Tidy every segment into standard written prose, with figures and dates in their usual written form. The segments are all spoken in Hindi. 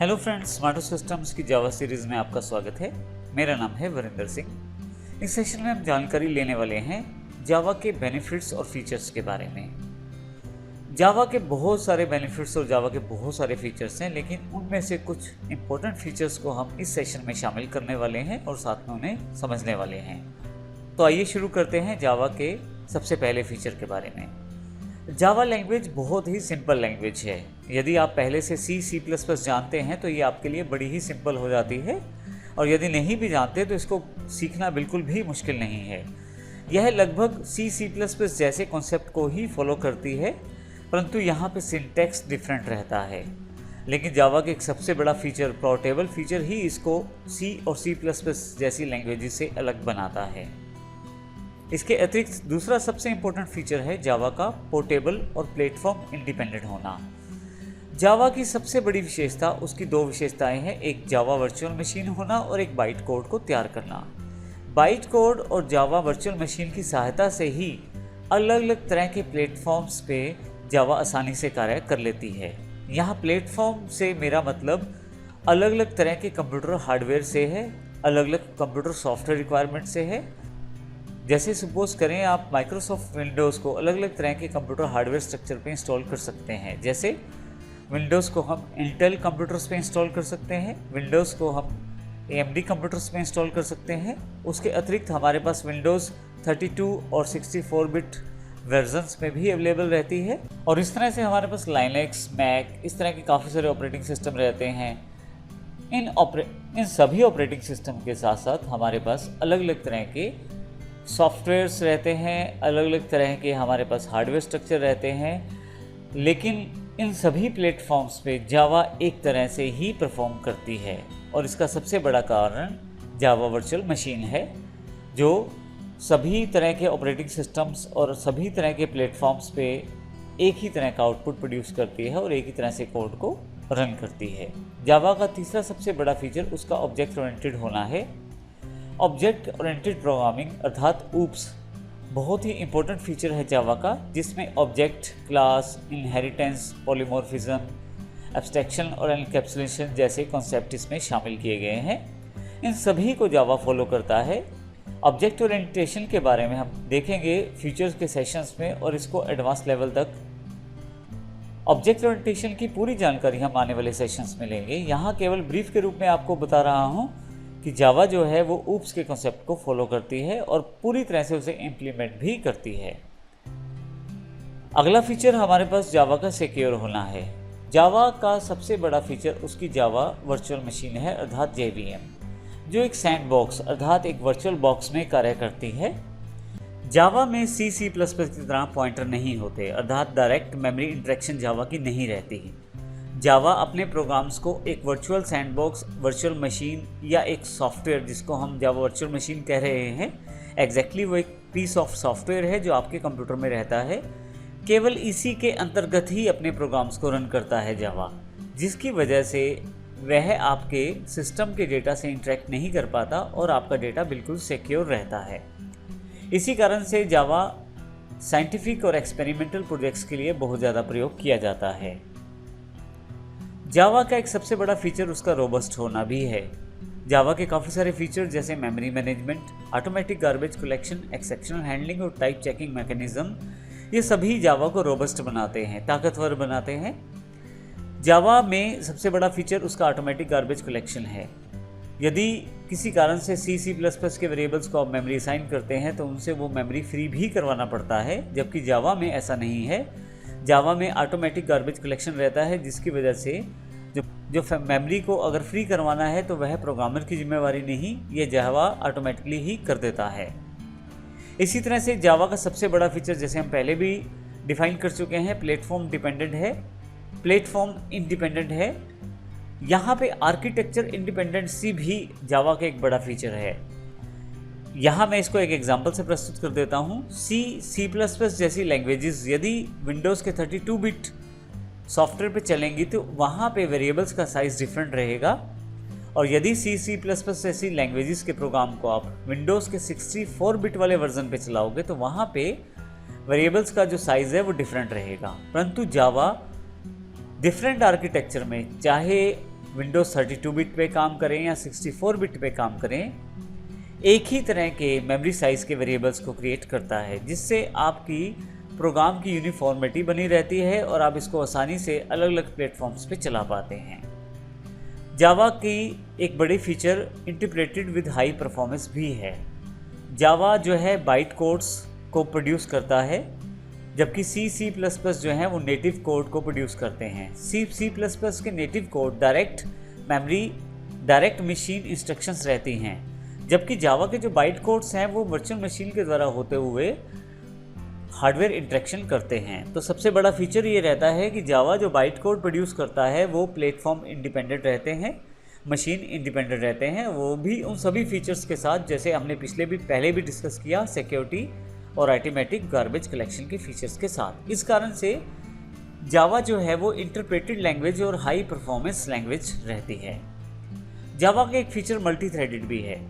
हेलो फ्रेंड्स, स्मार्टो सिस्टम्स की जावा सीरीज़ में आपका स्वागत है। मेरा नाम है वरिंदर सिंह। इस सेशन में हम जानकारी लेने वाले हैं जावा के बेनिफिट्स और फीचर्स के बारे में। जावा के बहुत सारे बेनिफिट्स और जावा के बहुत सारे फीचर्स हैं, लेकिन उनमें से कुछ इंपॉर्टेंट फीचर्स को हम इस सेशन में शामिल करने वाले हैं और साथ में उन्हें समझने वाले हैं। तो आइए शुरू करते हैं जावा के सबसे पहले फीचर के बारे में। जावा लैंग्वेज बहुत ही सिंपल लैंग्वेज है। यदि आप पहले से C++ जानते हैं तो ये आपके लिए बड़ी ही सिंपल हो जाती है, और यदि नहीं भी जानते तो इसको सीखना बिल्कुल भी मुश्किल नहीं है। यह लगभग C++ जैसे कॉन्सेप्ट को ही फॉलो करती है, परंतु यहाँ पे सिंटैक्स डिफरेंट रहता है। लेकिन जावा के एक सबसे बड़ा फीचर, पोर्टेबल फीचर, ही इसको C और C++ जैसी लैंग्वेज से अलग बनाता है। इसके अतिरिक्त दूसरा सबसे इम्पोर्टेंट फीचर है जावा का पोर्टेबल और प्लेटफॉर्म इंडिपेंडेंट होना। जावा की सबसे बड़ी विशेषता, उसकी दो विशेषताएं हैं, एक जावा वर्चुअल मशीन होना और एक बाइट कोड को तैयार करना। बाइट कोड और जावा वर्चुअल मशीन की सहायता से ही अलग अलग तरह के प्लेटफॉर्म्स पे जावा आसानी से कार्य कर लेती है। यहाँ प्लेटफॉर्म से मेरा मतलब अलग अलग तरह के कंप्यूटर हार्डवेयर से है, अलग अलग कंप्यूटर सॉफ्टवेयर रिक्वायरमेंट से है। जैसे सपोज करें आप माइक्रोसॉफ्ट विंडोज़ को अलग अलग तरह के कंप्यूटर हार्डवेयर स्ट्रक्चर पे इंस्टॉल कर सकते हैं। जैसे विंडोज़ को हम इंटेल कंप्यूटर्स पे इंस्टॉल कर सकते हैं, विंडोज़ को हम AMD कंप्यूटर्स पे इंस्टॉल कर सकते हैं। उसके अतिरिक्त हमारे पास विंडोज़ 32 और 64 बिट वर्जन्स में भी अवेलेबल रहती है, और इस तरह से हमारे पास लाइनक्स, मैक, इस तरह के काफ़ी सारे ऑपरेटिंग सिस्टम रहते हैं। इन सभी ऑपरेटिंग सिस्टम के साथ साथ हमारे पास अलग अलग तरह के सॉफ्टवेयर्स रहते हैं, अलग अलग तरह के हमारे पास हार्डवेयर स्ट्रक्चर रहते हैं। लेकिन इन सभी प्लेटफॉर्म्स पे जावा एक तरह से ही परफॉर्म करती है, और इसका सबसे बड़ा कारण जावा वर्चुअल मशीन है, जो सभी तरह के ऑपरेटिंग सिस्टम्स और सभी तरह के प्लेटफॉर्म्स पे एक ही तरह का आउटपुट प्रोड्यूस करती है और एक ही तरह से कोड को रन करती है। जावा का तीसरा सबसे बड़ा फीचर उसका ऑब्जेक्ट ओरिएंटेड होना है। ऑब्जेक्ट ओरिएंटेड प्रोग्रामिंग अर्थात ऊप्स बहुत ही इंपॉर्टेंट फीचर है जावा का, जिसमें object, class, inheritance, polymorphism, abstraction और एनकैप्सुलेशन जैसे कॉन्सेप्ट इसमें शामिल किए गए हैं। इन सभी को जावा फॉलो करता है। ऑब्जेक्ट ओरिएंटेशन के बारे में हम देखेंगे फ्यूचर्स के सेशंस में, और इसको एडवांस लेवल तक ऑब्जेक्ट ओरिएंटेशन की पूरी जानकारी हम आने वाले सेशंस में लेंगे। यहाँ केवल ब्रीफ के रूप में आपको बता रहा हूँ कि जावा जो है वो ऊप्स के कॉन्सेप्ट को फॉलो करती है और पूरी तरह से उसे इम्प्लीमेंट भी करती है। अगला फीचर हमारे पास जावा का सिक्योर होना है। जावा का सबसे बड़ा फीचर उसकी जावा वर्चुअल मशीन है, अर्थात JVM, जो एक सैंडबॉक्स अर्थात एक वर्चुअल बॉक्स में कार्य करती है। जावा में C++ की तरह पॉइंटर नहीं होते, अर्थात डायरेक्ट मेमोरी इंटरेक्शन जावा की नहीं रहती। जावा अपने प्रोग्राम्स को एक वर्चुअल सैंडबॉक्स, वर्चुअल मशीन या एक सॉफ्टवेयर, जिसको हम जावा वर्चुअल मशीन कह रहे हैं, एग्जैक्टली वो एक पीस ऑफ सॉफ्टवेयर है जो आपके कंप्यूटर में रहता है। केवल इसी के अंतर्गत ही अपने प्रोग्राम्स को रन करता है जावा, जिसकी वजह से वह आपके सिस्टम के डेटा से इंटरेक्ट नहीं कर पाता और आपका डेटा बिल्कुल सिक्योर रहता है। इसी कारण से जावा साइंटिफिक और एक्सपेरिमेंटल प्रोजेक्ट्स के लिए बहुत ज़्यादा प्रयोग किया जाता है। जावा का एक सबसे बड़ा फीचर उसका रोबस्ट होना भी है। जावा के काफ़ी सारे फीचर जैसे memory management, automatic garbage collection, exceptional handling और टाइप चेकिंग मैकेनिज्म, ये सभी जावा को रोबस्ट बनाते हैं, ताकतवर बनाते हैं। जावा में सबसे बड़ा फीचर उसका ऑटोमेटिक गार्बेज कलेक्शन है। यदि किसी कारण से C++ के वेरिएबल्स को आप मेमोरी असाइन करते हैं तो उनसे वो मेमोरी फ्री भी करवाना पड़ता है, जबकि जावा में ऐसा नहीं है। जावा में ऑटोमेटिक गार्बेज कलेक्शन रहता है, जिसकी वजह से जो मेमोरी को अगर फ्री करवाना है तो वह प्रोग्रामर की जिम्मेवारी नहीं, ये जावा ऑटोमेटिकली ही कर देता है। इसी तरह से जावा का सबसे बड़ा फीचर, जैसे हम पहले भी डिफाइन कर चुके हैं, प्लेटफॉर्म डिपेंडेंट है, प्लेटफॉर्म इंडिपेंडेंट है। यहाँ पे आर्किटेक्चर इंडिपेंडेंसी भी जावा का एक बड़ा फीचर है। यहाँ मैं इसको एक एग्जांपल से प्रस्तुत कर देता हूँ। C++ जैसी लैंग्वेजेस यदि विंडोज़ के 32 बिट सॉफ्टवेयर पे चलेंगी तो वहाँ पे वेरिएबल्स का साइज़ डिफरेंट रहेगा, और यदि C++ जैसी लैंग्वेजेस के प्रोग्राम को आप विंडोज़ के 64 बिट वाले वर्जन पे चलाओगे तो वहाँ पे वेरिएबल्स का जो साइज़ है वो डिफरेंट रहेगा। परंतु जावा डिफरेंट आर्किटेक्चर में, चाहे विंडोज़ 32 बिट पे काम करें या 64 बिट पे काम करें, एक ही तरह के मेमोरी साइज़ के वेरिएबल्स को क्रिएट करता है, जिससे आपकी प्रोग्राम की यूनिफॉर्मिटी बनी रहती है और आप इसको आसानी से अलग अलग प्लेटफॉर्म्स पे चला पाते हैं। जावा की एक बड़ी feature integrated with high performance भी है। जावा जो है बाइट कोड्स को प्रोड्यूस करता है, जबकि C++ जो है वो नेटिव कोड को प्रोड्यूस करते हैं। C++ के native code direct memory, direct machine instructions रहती हैं, जबकि जावा के जो बाइट कोड्स हैं वो वर्चुअल मशीन के द्वारा होते हुए हार्डवेयर इंटरेक्शन करते हैं। तो सबसे बड़ा फीचर ये रहता है कि जावा जो बाइट कोड प्रोड्यूस करता है वो प्लेटफॉर्म इंडिपेंडेंट रहते हैं, मशीन इंडिपेंडेंट रहते हैं, वो भी उन सभी फीचर्स के साथ जैसे हमने पहले भी डिस्कस किया, सिक्योरिटी और ऑटोमेटिक गार्बेज कलेक्शन के फीचर्स के साथ। इस कारण से जावा जो है वो इंटरप्रेटेड लैंग्वेज और हाई परफॉर्मेंस लैंग्वेज रहती है। जावा का एक फीचर मल्टी थ्रेडेड भी है।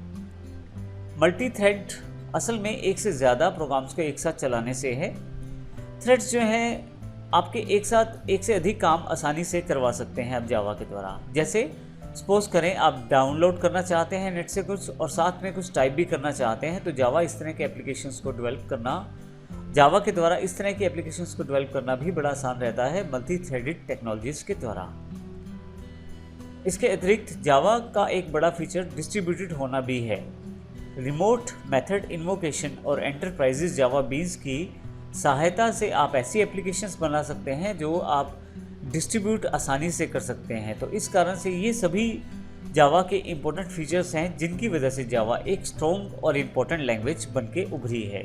मल्टी थ्रेड असल में एक से ज़्यादा प्रोग्राम्स को एक साथ चलाने से है। थ्रेड्स जो हैं आपके एक से अधिक काम आसानी से करवा सकते हैं आप जावा के द्वारा। जैसे सपोज करें आप डाउनलोड करना चाहते हैं नेट से कुछ और साथ में कुछ टाइप भी करना चाहते हैं, तो जावा इस तरह के एप्लीकेशंस को डेवलप करना भी बड़ा आसान रहता है मल्टी थ्रेडेड टेक्नोलॉजीज़ के द्वारा। इसके अतिरिक्त जावा का एक बड़ा फीचर डिस्ट्रीब्यूटेड होना भी है। रिमोट मेथड इन्वोकेशन और एंटरप्राइजेज जावा बीन्स की सहायता से आप ऐसी एप्लीकेशंस बना सकते हैं जो आप डिस्ट्रीब्यूट आसानी से कर सकते हैं। तो इस कारण से ये सभी जावा के इम्पोर्टेंट फीचर्स हैं जिनकी वजह से जावा एक स्ट्रॉन्ग और इम्पोर्टेंट लैंग्वेज बनके उभरी है।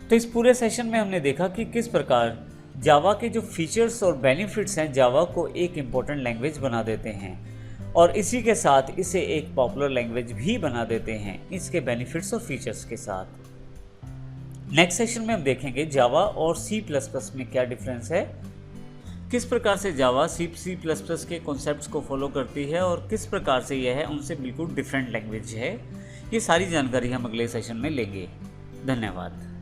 तो इस पूरे सेशन में हमने देखा कि किस प्रकार जावा के जो फीचर्स और बेनिफिट्स हैं जावा को एक इम्पोर्टेंट लैंग्वेज बना देते हैं और इसी के साथ इसे एक पॉपुलर लैंग्वेज भी बना देते हैं इसके बेनिफिट्स और फीचर्स के साथ। नेक्स्ट सेशन में हम देखेंगे जावा और C++ में क्या डिफरेंस है, किस प्रकार से जावा C++ के कॉन्सेप्ट्स को फॉलो करती है और किस प्रकार से यह है उनसे बिल्कुल डिफरेंट लैंग्वेज है। ये सारी जानकारी हम अगले सेशन में लेंगे। धन्यवाद।